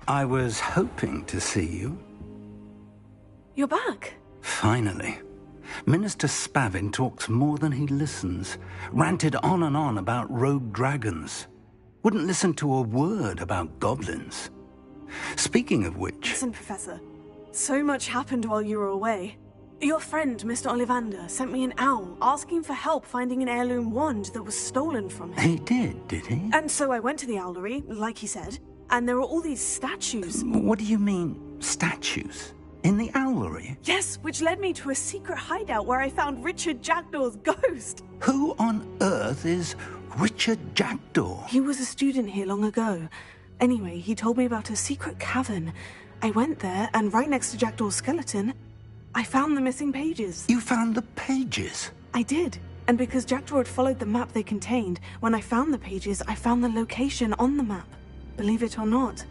I was hoping to see you. You're back? Finally. Minister Spavin talks more than he listens. Ranted on and on about rogue dragons. Wouldn't listen to a word about goblins. Speaking of which... Listen, Professor. So much happened while you were away. Your friend, Mr. Ollivander, sent me an owl asking for help finding an heirloom wand that was stolen from him. He did he? And so I went to the owlery, like he said, and there were all these statues. What do you mean, statues? In the owlery? Yes, which led me to a secret hideout where I found Richard Jackdaw's ghost. Who on earth is Richard Jackdaw? He was a student here long ago. Anyway, he told me about a secret cavern. I went there, and right next to Jackdaw's skeleton, I found the missing pages. You found the pages? I did. And because Jackdaw had followed the map they contained, when I found the pages, I found the location on the map. Believe it or not,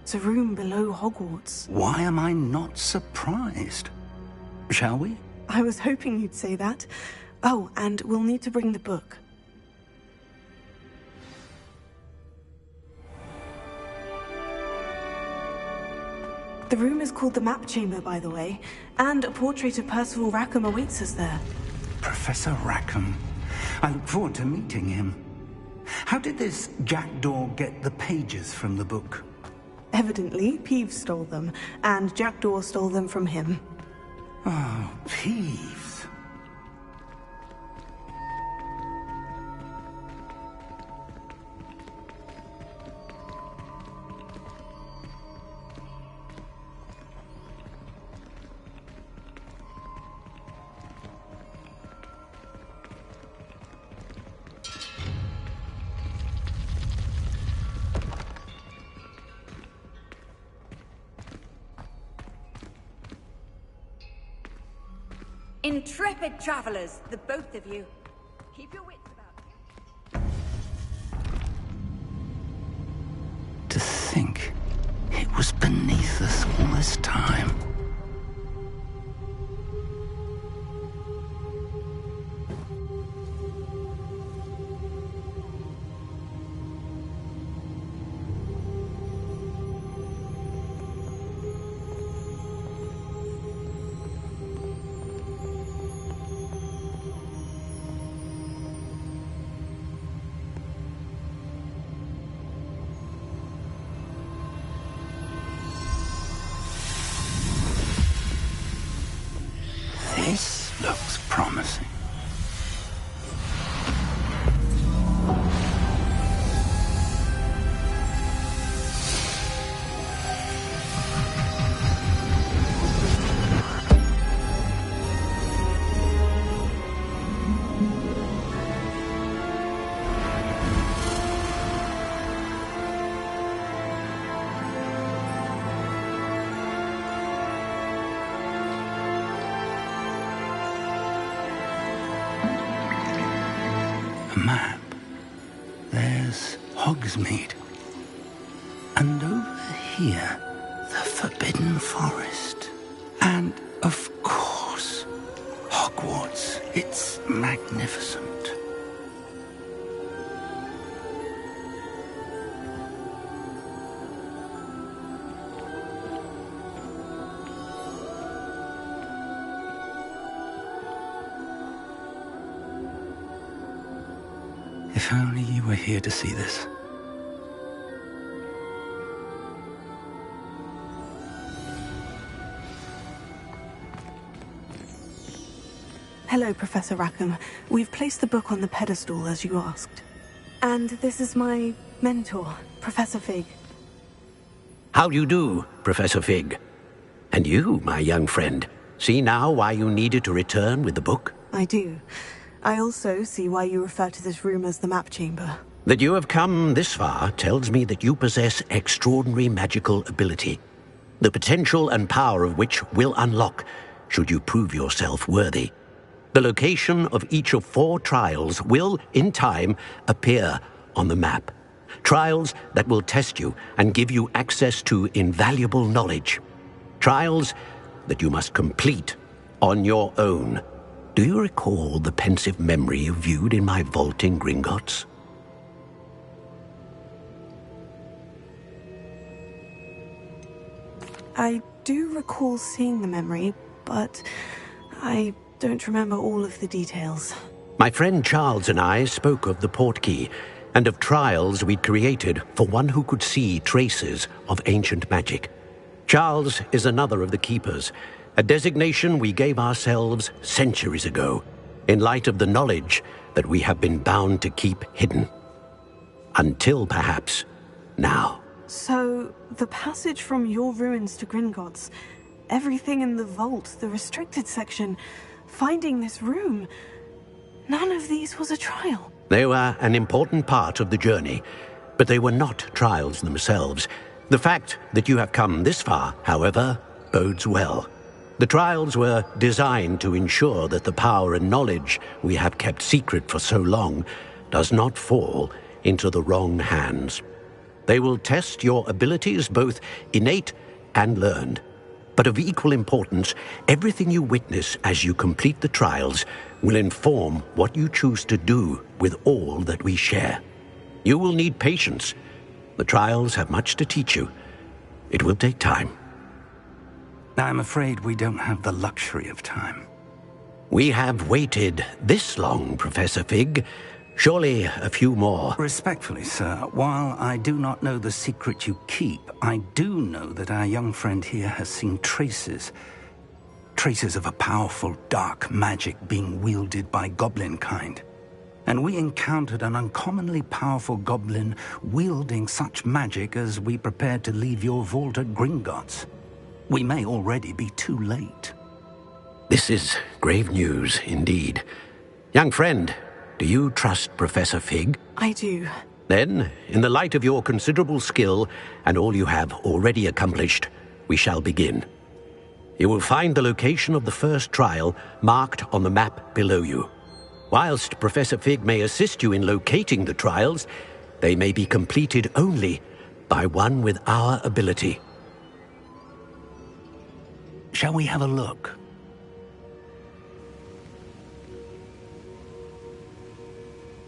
it's a room below Hogwarts. Why am I not surprised? Shall we? I was hoping you'd say that. Oh, and we'll need to bring the book. The room is called the Map Chamber, by the way, and a portrait of Percival Rackham awaits us there. Professor Rackham. I look forward to meeting him. How did this Jackdaw get the pages from the book? Evidently, Peeves stole them, and Jackdaw stole them from him. Oh, Peeves. Intrepid travelers, the both of you. Keep your wits about you. To think it was beneath us all this time. This looks promising. A map. There's Hogsmeade. And over here, the Forbidden Forest. And, of course, Hogwarts. It's magnificent. If only you were here to see this. Hello, Professor Rackham. We've placed the book on the pedestal, as you asked. And this is my mentor, Professor Fig. How do you do, Professor Fig? And you, my young friend, see now why you needed to return with the book? I do. I also see why you refer to this room as the Map Chamber. That you have come this far tells me that you possess extraordinary magical ability, the potential and power of which will unlock, should you prove yourself worthy. The location of each of 4 trials will, in time, appear on the map. Trials that will test you and give you access to invaluable knowledge. Trials that you must complete on your own. Do you recall the pensive memory you viewed in my vault in Gringotts? I do recall seeing the memory, but I don't remember all of the details. My friend Charles and I spoke of the portkey and of trials we'd created for one who could see traces of ancient magic. Charles is another of the Keepers, a designation we gave ourselves centuries ago, in light of the knowledge that we have been bound to keep hidden. Until, perhaps, now. So, the passage from your ruins to Gringotts, everything in the vault, the restricted section, finding this room, none of these was a trial. They were an important part of the journey, but they were not trials themselves. The fact that you have come this far, however, bodes well. The trials were designed to ensure that the power and knowledge we have kept secret for so long does not fall into the wrong hands. They will test your abilities, both innate and learned. But of equal importance, everything you witness as you complete the trials will inform what you choose to do with all that we share. You will need patience. The trials have much to teach you. It will take time. I'm afraid we don't have the luxury of time. We have waited this long, Professor Fig. Surely a few more. Respectfully, sir, while I do not know the secret you keep, I do know that our young friend here has seen traces of a powerful dark magic being wielded by goblin kind. And we encountered an uncommonly powerful goblin wielding such magic as we prepared to leave your vault at Gringotts. We may already be too late. This is grave news indeed. Young friend, do you trust Professor Fig? I do. Then, in the light of your considerable skill and all you have already accomplished, we shall begin. You will find the location of the first trial marked on the map below you. Whilst Professor Fig may assist you in locating the trials, they may be completed only by one with our ability. Shall we have a look?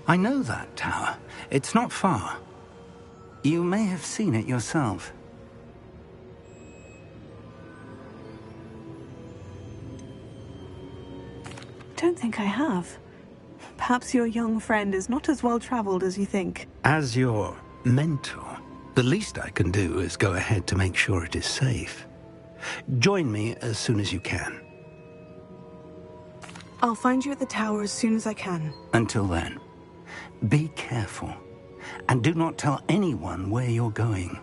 I know that tower. It's not far. You may have seen it yourself. Don't think I have. Perhaps your young friend is not as well-traveled as you think. As your mentor, the least I can do is go ahead to make sure it is safe. Join me as soon as you can. I'll find you at the tower as soon as I can. Until then, be careful, and do not tell anyone where you're going.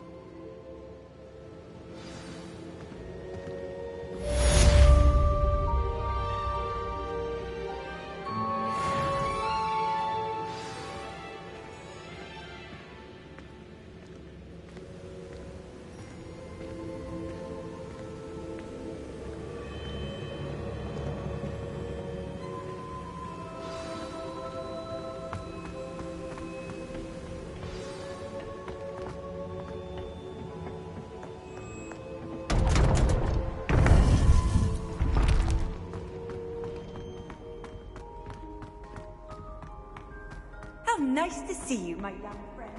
How nice to see you, my young friend.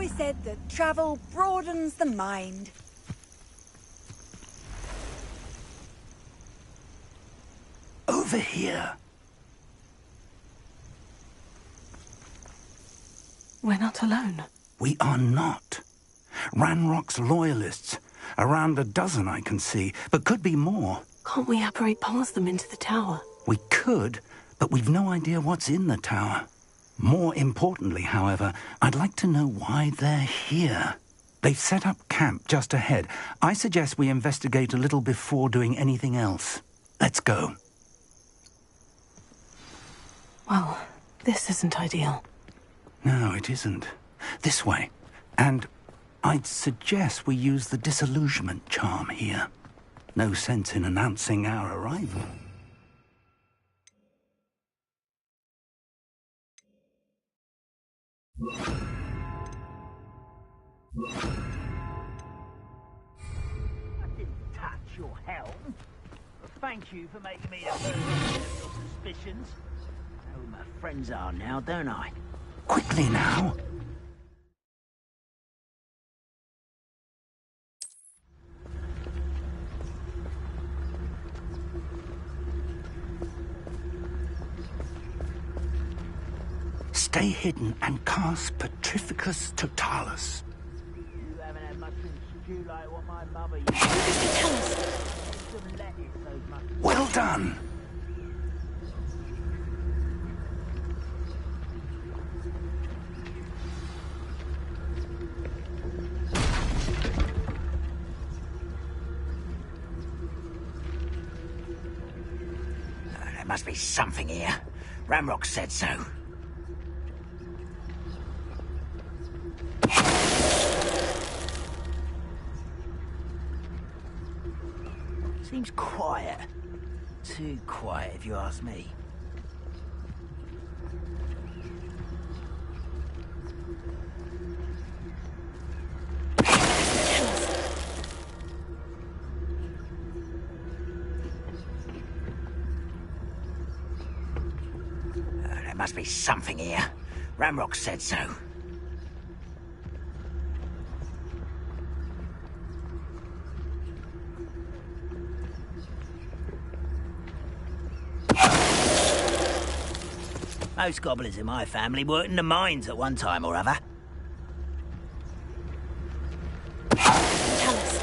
always said that travel broadens the mind. Over here. We're not alone. We are not. Ranrock's loyalists. Around a dozen I can see, but could be more. Can't we apparate past them into the tower? We could, but we've no idea what's in the tower. More importantly, however, I'd like to know why they're here. They've set up camp just ahead. I suggest we investigate a little before doing anything else. Let's go. Well, this isn't ideal. No, it isn't. This way. And I'd suggest we use the disillusionment charm here. No sense in announcing our arrival. I didn't touch your helm. But thank you for making me a of your suspicions. I know who my friends are now, don't I? Quickly now. Stay hidden and cast Petrificus Totalis. You haven't had much stew like what my mother used to. Some lettuce, those mushrooms. Well done. There must be something here. Ramrock said so. Seems quiet. Too quiet, if you ask me. There must be something here. Ramrock said so. Most goblins in my family worked in the mines at one time or other. Tell us.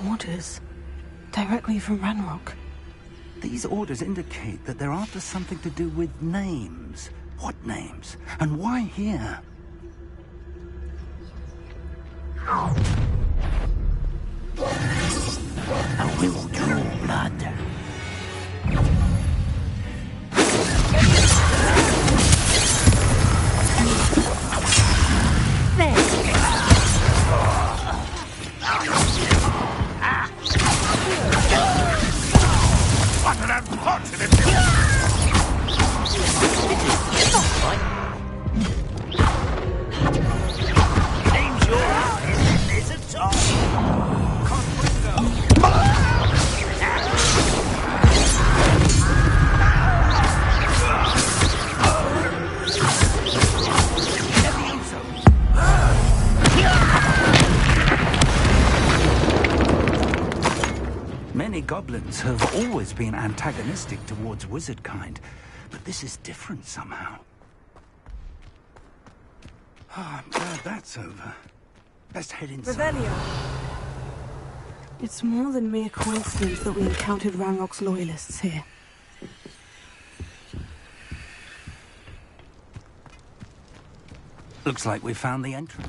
Orders. Directly from Ranrock. These orders indicate that they're after something to do with names. What names? And why here? I will draw blood. What an unfortunate... Name's yours. It's a top. Many goblins have always been antagonistic towards wizard kind, but this is different somehow. Oh, I'm glad that's over. Let's head inside. It's more than mere coincidence that we encountered Ranrock's loyalists here. Looks like we found the entrance.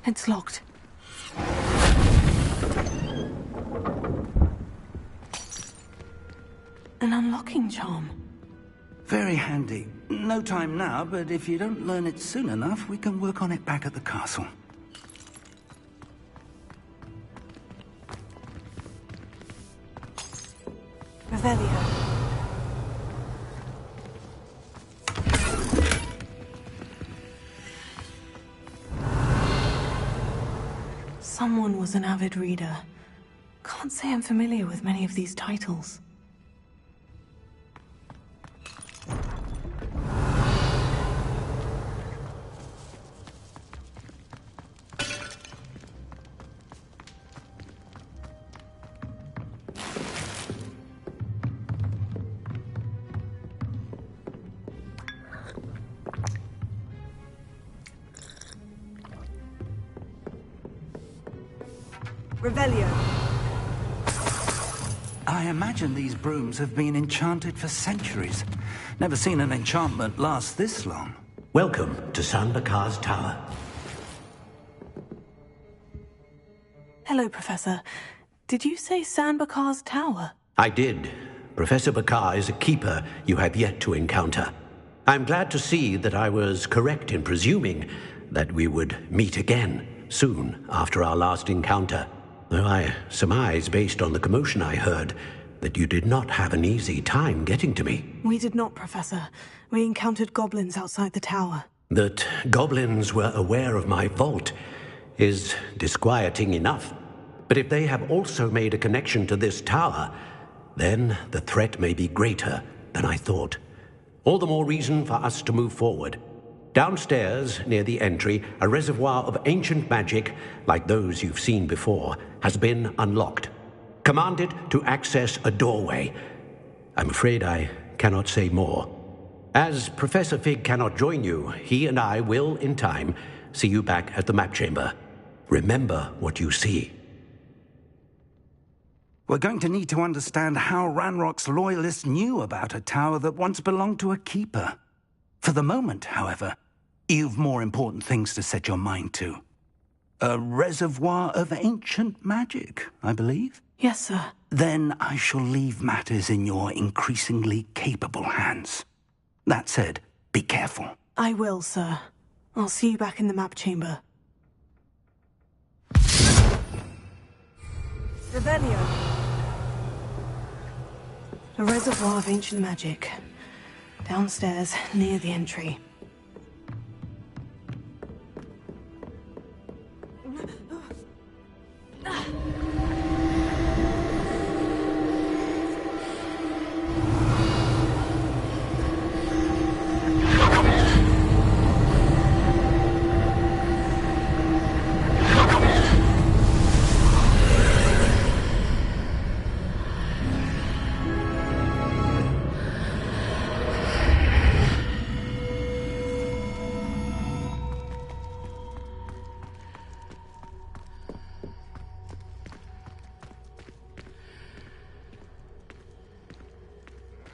It's locked. An unlocking charm. Very handy. No time now, but if you don't learn it soon enough, we can work on it back at the castle. Revelio. Someone was an avid reader. Can't say I'm familiar with many of these titles. Revelio. I imagine these brooms have been enchanted for centuries. Never seen an enchantment last this long. Welcome to San Bakar's Tower. Hello, Professor. Did you say San Bakar's Tower? I did. Professor Bakar is a keeper you have yet to encounter. I'm glad to see that I was correct in presuming that we would meet again soon after our last encounter. Though I surmise, based on the commotion I heard, that you did not have an easy time getting to me. We did not, Professor. We encountered goblins outside the tower. That goblins were aware of my vault is disquieting enough. But if they have also made a connection to this tower, then the threat may be greater than I thought. All the more reason for us to move forward. Downstairs, near the entry, a reservoir of ancient magic, like those you've seen before, has been unlocked. Commanded to access a doorway. I'm afraid I cannot say more. As Professor Fig cannot join you, he and I will, in time, see you back at the map chamber. Remember what you see. We're going to need to understand how Ranrock's loyalists knew about a tower that once belonged to a keeper. For the moment, however, you've more important things to set your mind to. A reservoir of ancient magic, I believe? Yes, sir. Then I shall leave matters in your increasingly capable hands. That said, be careful. I will, sir. I'll see you back in the map chamber. Revelio. A reservoir of ancient magic. Downstairs, near the entry.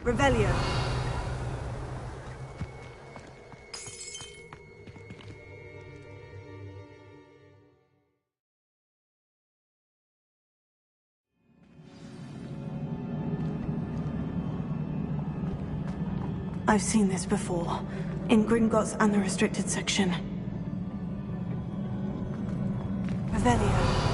Revelio. I've seen this before, in Gringotts and the restricted section. Revelio.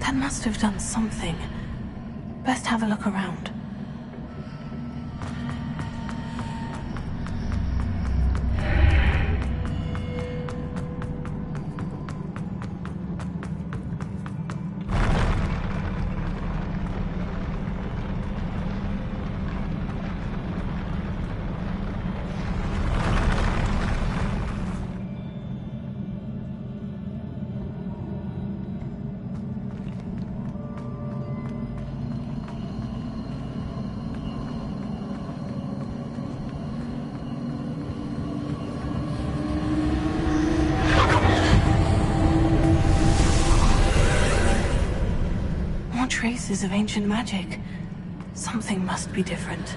That must have done something. Best have a look around. Traces of ancient magic. Something must be different.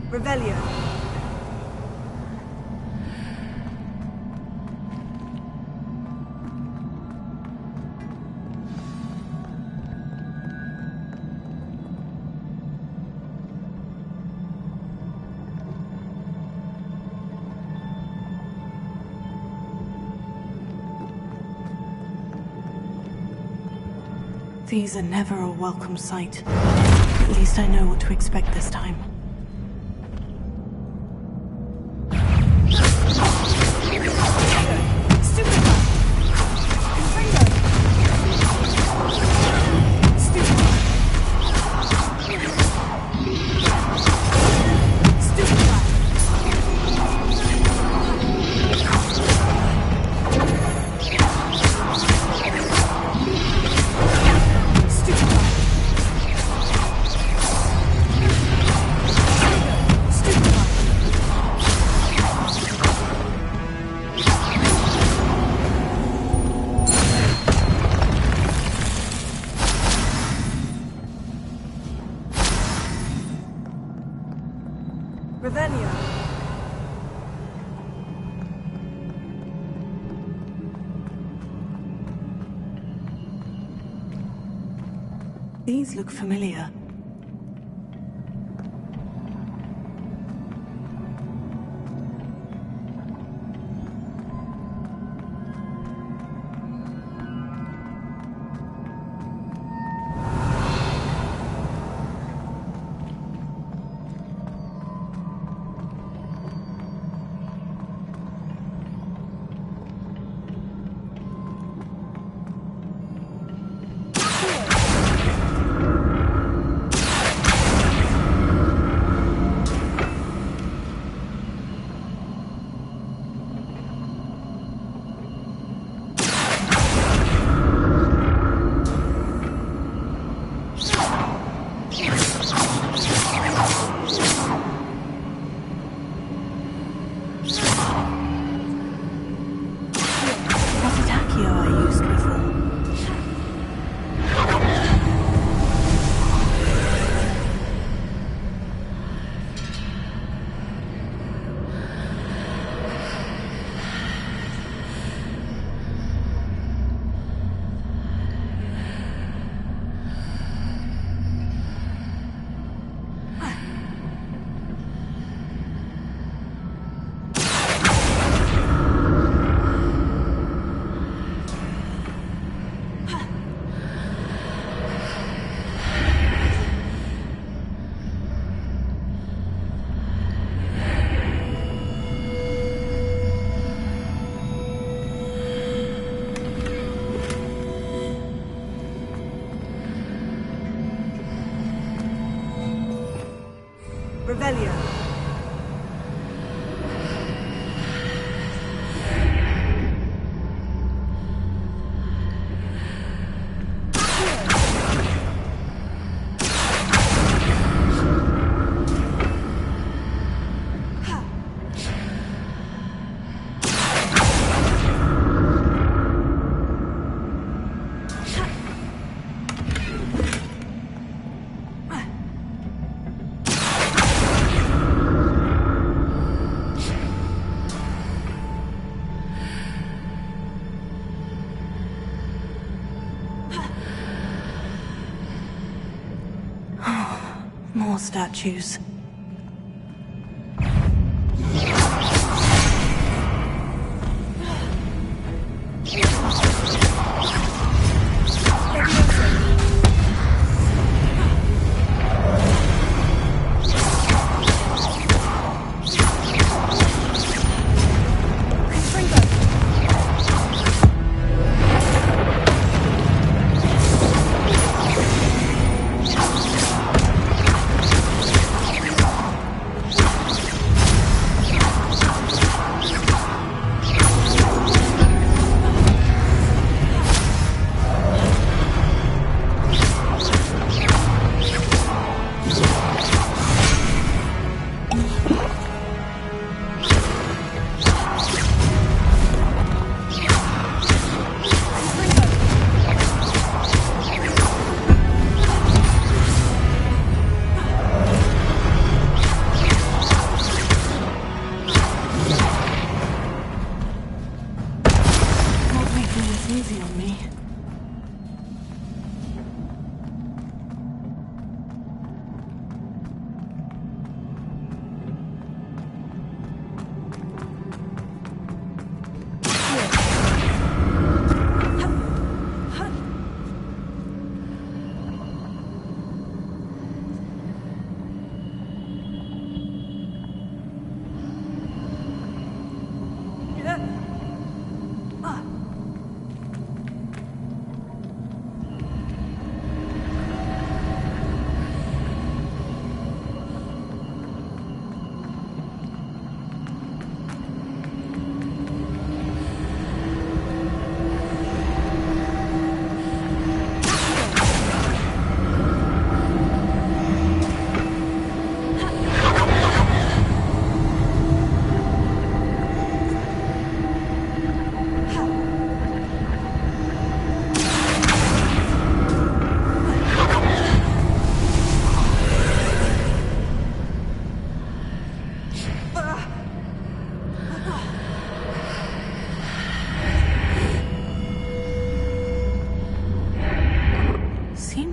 Revelio. These are never a welcome sight. At least I know what to expect this time. These look familiar. Revelio. More statues.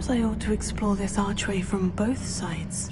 Perhaps I ought to explore this archway from both sides.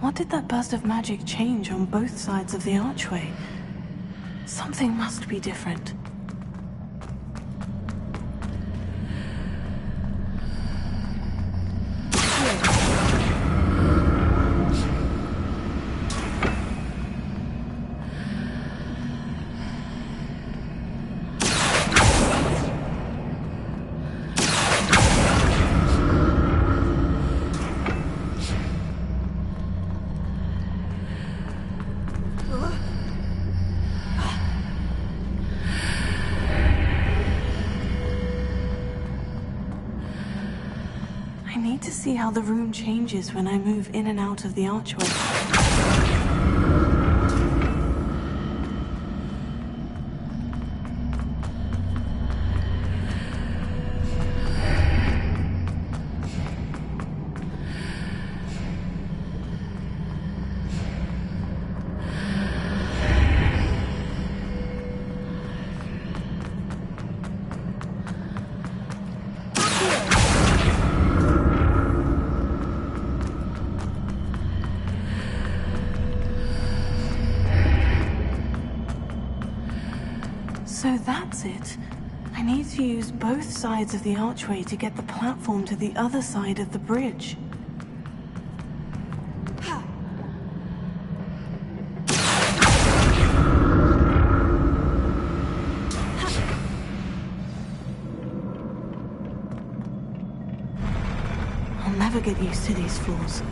What did that burst of magic change on both sides of the archway? Something must be different. I need to see how the room changes when I move in and out of the archway. So that's it. I need to use both sides of the archway to get the platform to the other side of the bridge. I'll never get used to these floors.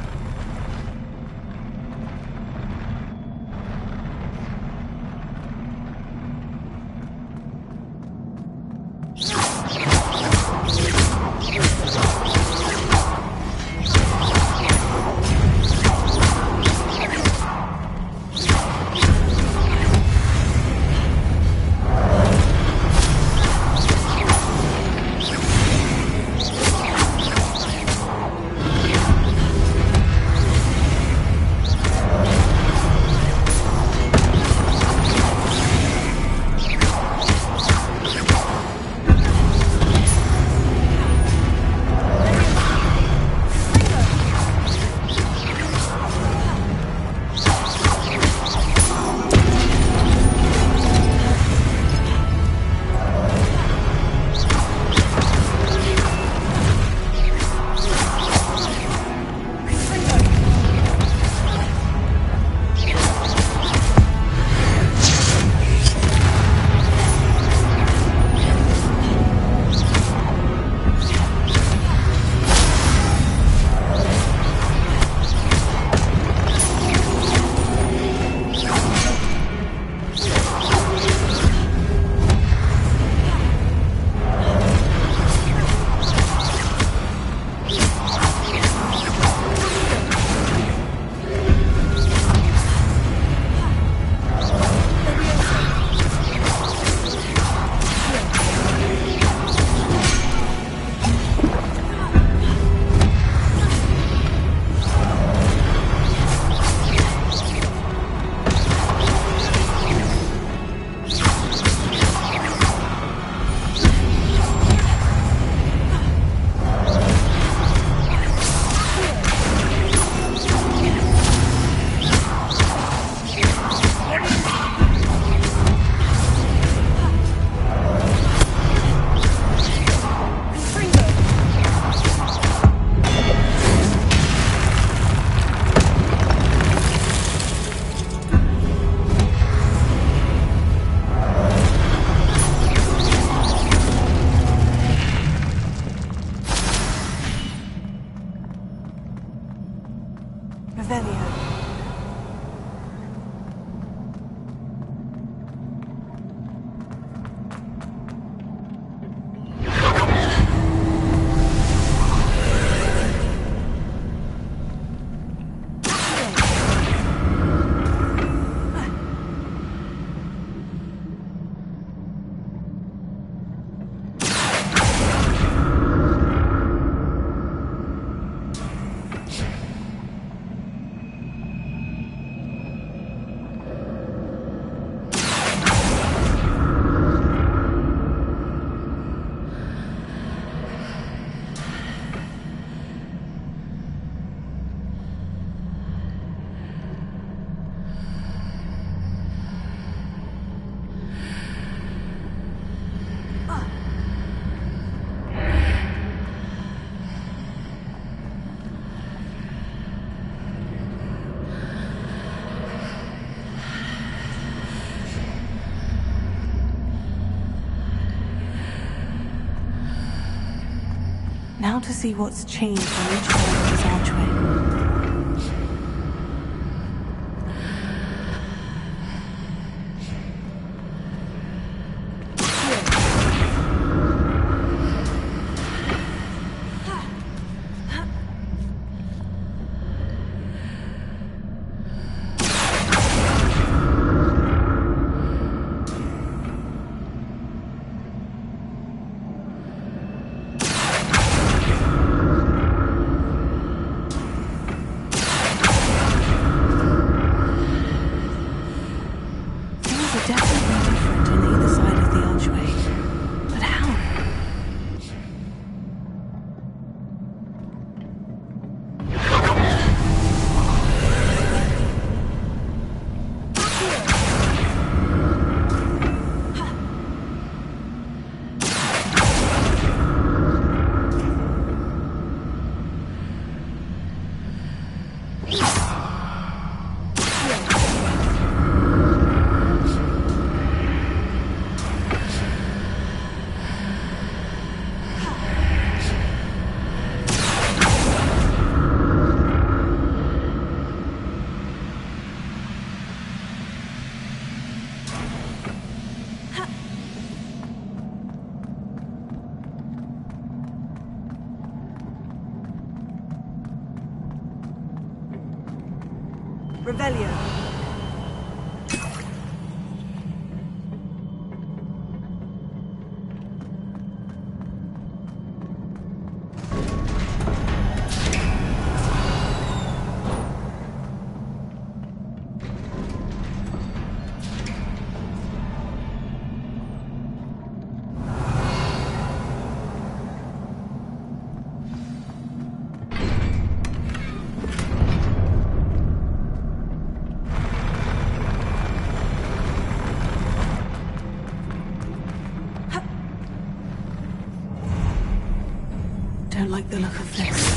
Now to see what's changed on each side of this archway. Revelio. Don't like the look of this.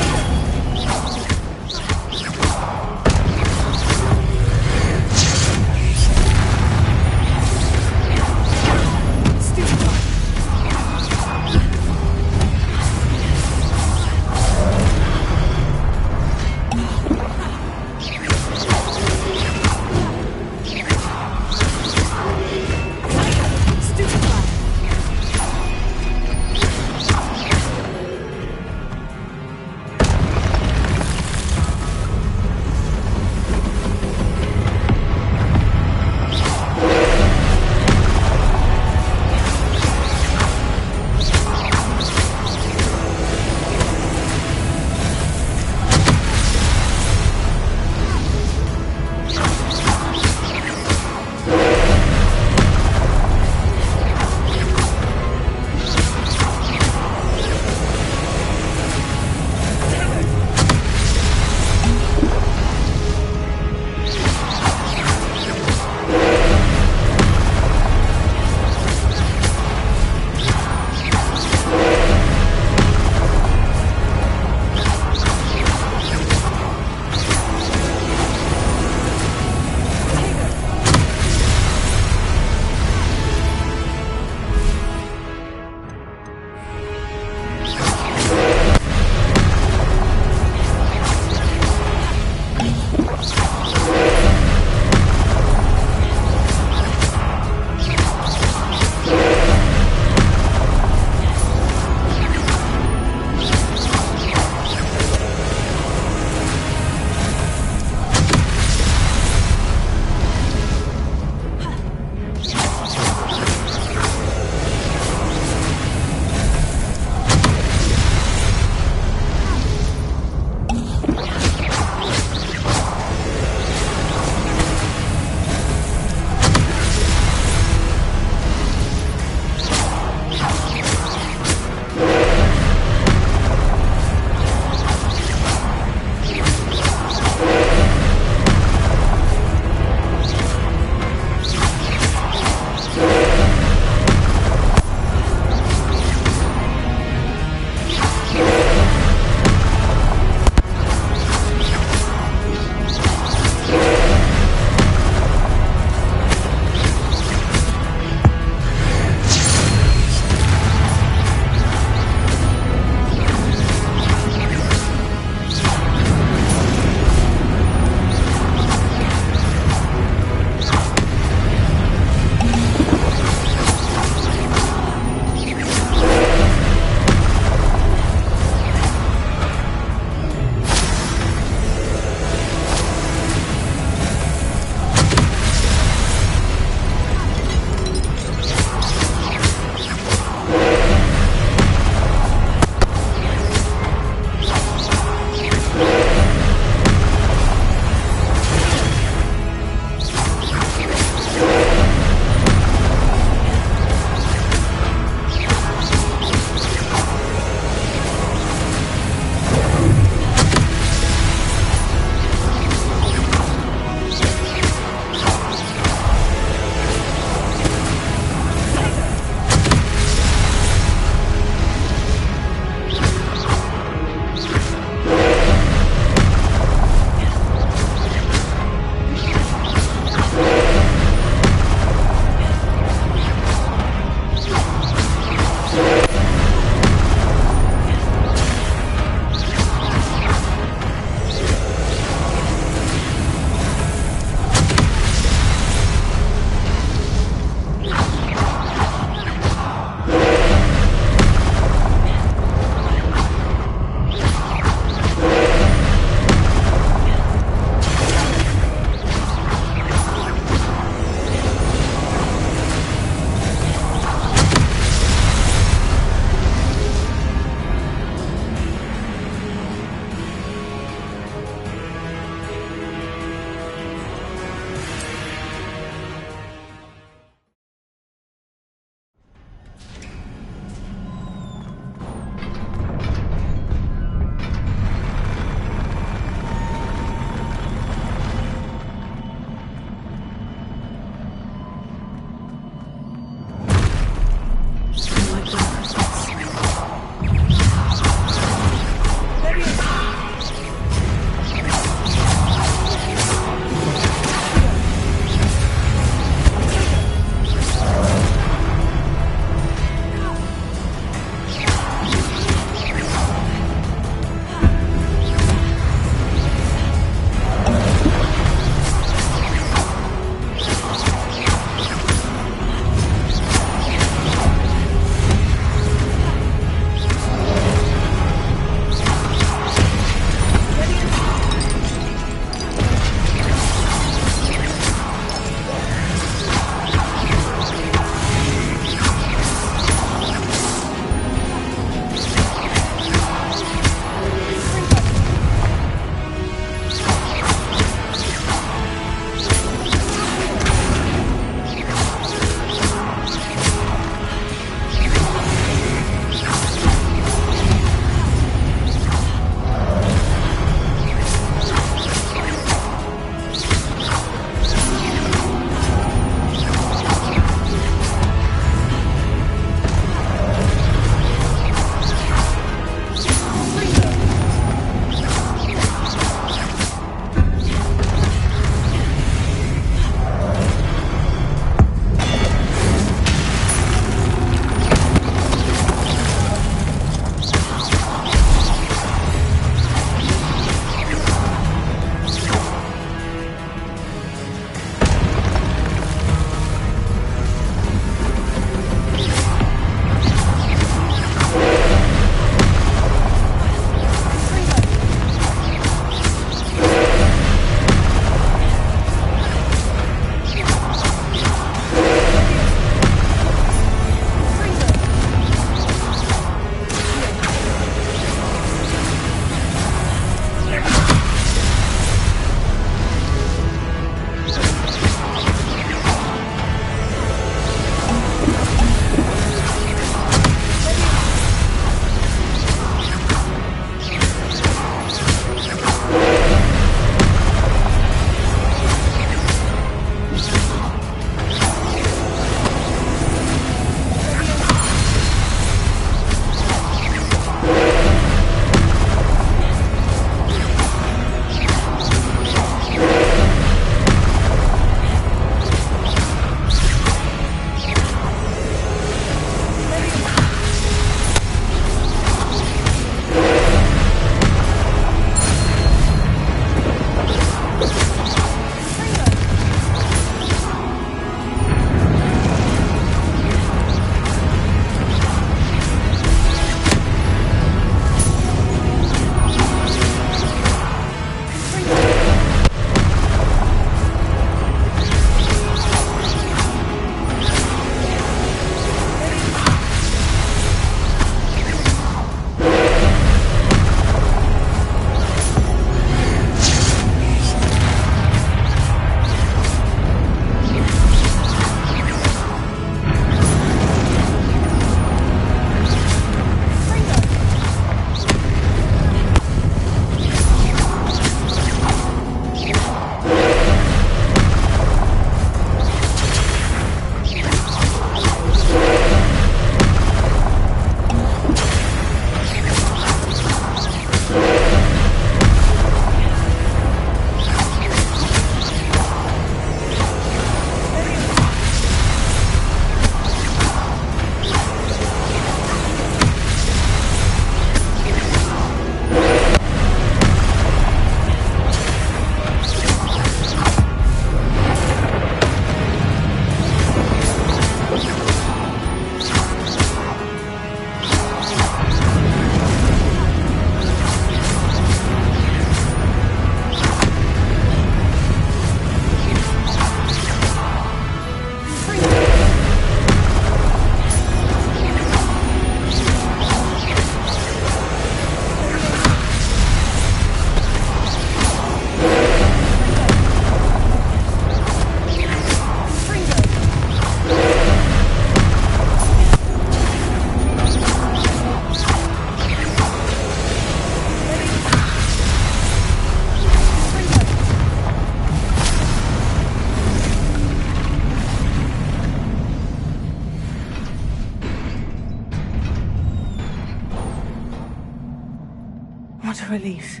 What a relief.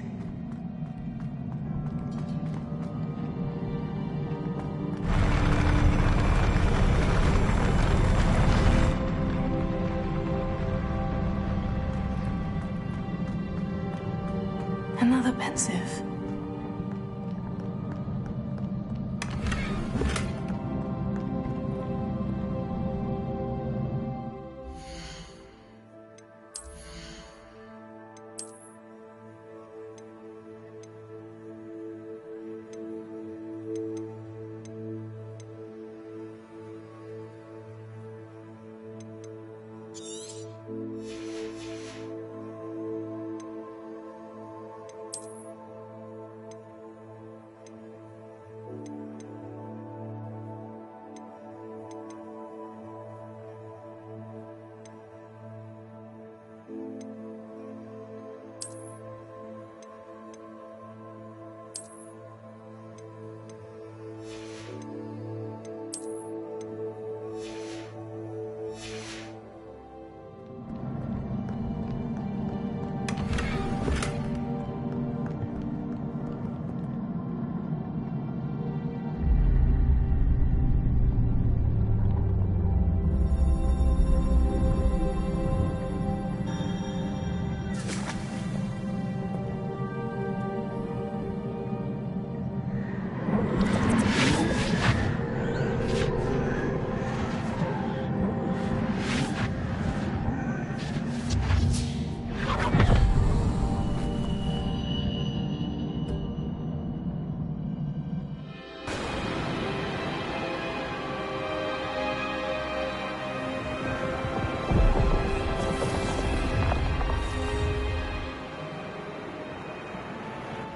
Another pensive.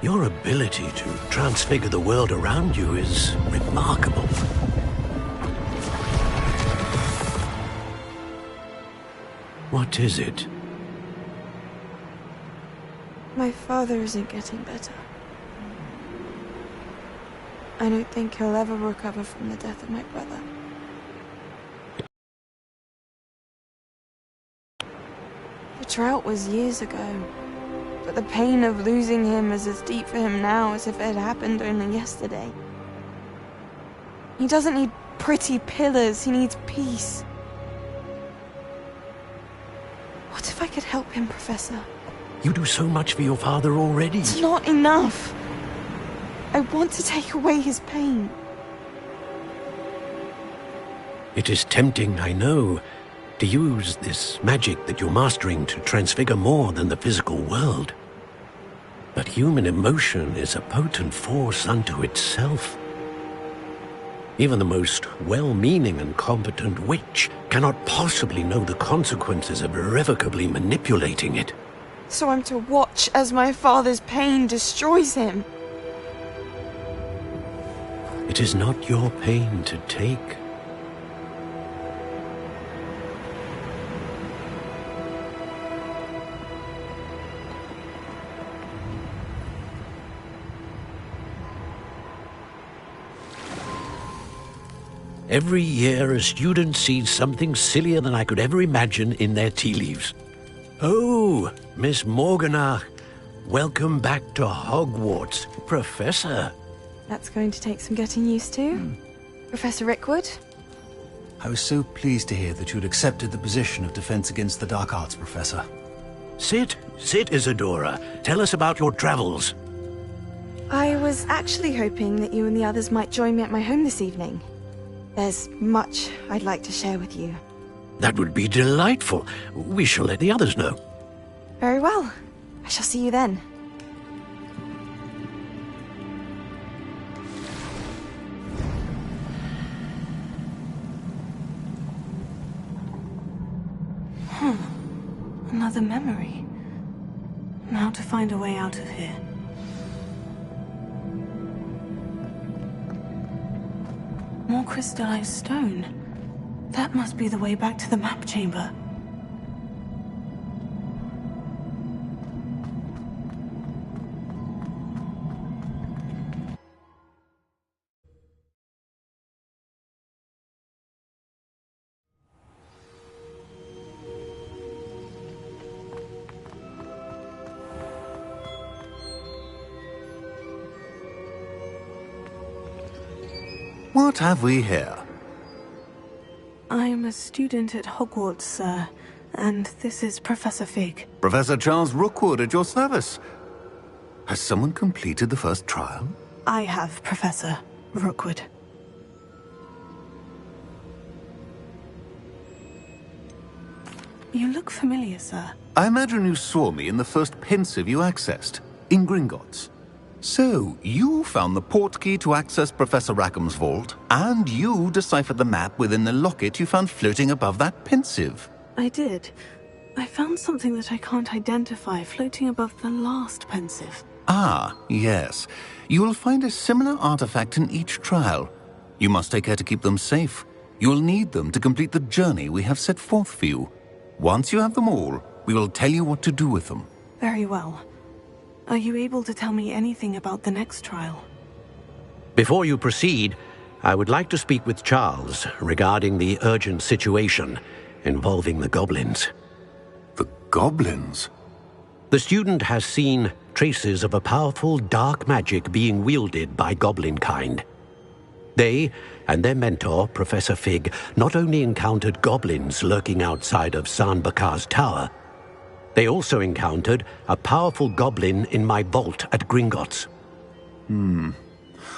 Your ability to transfigure the world around you is remarkable. What is it? My father isn't getting better. I don't think he'll ever recover from the death of my brother. The drought was years ago, but the pain of losing him is as deep for him now as if it had happened only yesterday. He doesn't need pretty pillars, he needs peace. What if I could help him, Professor? You do so much for your father already. It's not enough. I want to take away his pain. It is tempting, I know, to use this magic that you're mastering to transfigure more than the physical world. But human emotion is a potent force unto itself. Even the most well-meaning and competent witch cannot possibly know the consequences of irrevocably manipulating it. So I'm to watch as my father's pain destroys him. It is not your pain to take. Every year, a student sees something sillier than I could ever imagine in their tea leaves. Oh, Miss Morganach, welcome back to Hogwarts, Professor. That's going to take some getting used to. Professor Rickwood? I was so pleased to hear that you had accepted the position of Defense Against the Dark Arts, Professor. Sit, Isadora. Tell us about your travels. I was actually hoping that you and the others might join me at my home this evening. There's much I'd like to share with you. That would be delightful. We shall let the others know. Very well. I shall see you then. Another memory. Now to find a way out of here. More crystallized stone. That must be the way back to the map chamber. What have we here? I'm a student at Hogwarts, sir, and this is Professor Fig. Professor Charles Rookwood at your service. Has someone completed the first trial? I have, Professor Rookwood. You look familiar, sir. I imagine you saw me in the first pensive you accessed, in Gringotts. So, you found the portkey to access Professor Rackham's vault, and you deciphered the map within the locket you found floating above that pensive. I did. I found something that I can't identify floating above the last pensive. Ah, yes. You will find a similar artifact in each trial. You must take care to keep them safe. You will need them to complete the journey we have set forth for you. Once you have them all, we will tell you what to do with them. Very well. Are you able to tell me anything about the next trial? Before you proceed, I would like to speak with Charles regarding the urgent situation involving the goblins. The goblins? The student has seen traces of a powerful dark magic being wielded by goblin kind. They and their mentor, Professor Fig, not only encountered goblins lurking outside of Sanbakar's tower, they also encountered a powerful goblin in my vault at Gringotts. I'm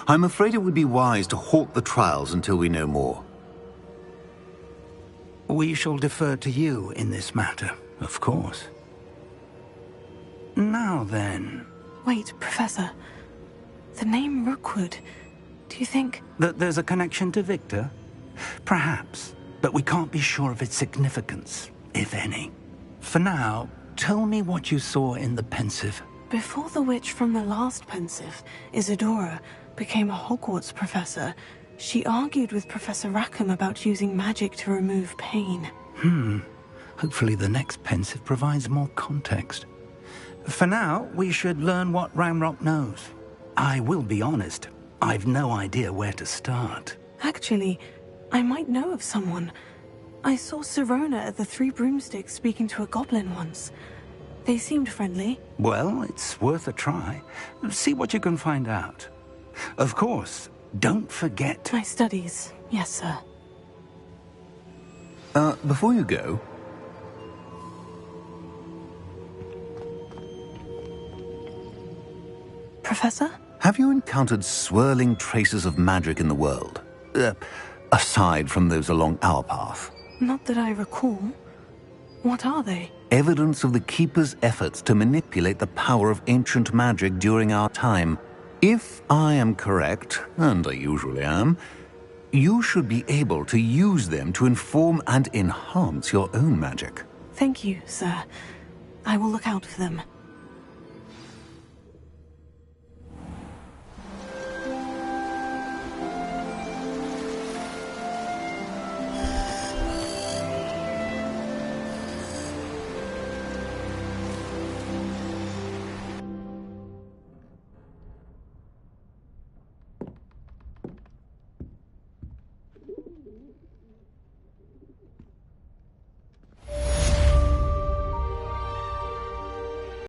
afraid it would be wise to halt the trials until we know more. We shall defer to you in this matter, of course. Now then... Wait, Professor. The name Rookwood. Do you think... That there's a connection to Victor? Perhaps, but we can't be sure of its significance, if any. For now, tell me what you saw in the pensive. Before the witch from the last pensive, Isadora, became a Hogwarts professor, she argued with Professor Rackham about using magic to remove pain. Hopefully the next pensive provides more context. For now, we should learn what Ranrock knows. I will be honest, I've no idea where to start. Actually, I might know of someone. I saw Sirona at the Three Broomsticks speaking to a goblin once. They seemed friendly. Well, it's worth a try. See what you can find out. Of course, don't forget... My studies, yes, sir. Before you go... Professor? Have you encountered swirling traces of magic in the world? Aside from those along our path? Not that I recall. What are they? Evidence of the Keeper's efforts to manipulate the power of ancient magic during our time. If I am correct, and I usually am, you should be able to use them to inform and enhance your own magic. Thank you, sir. I will look out for them.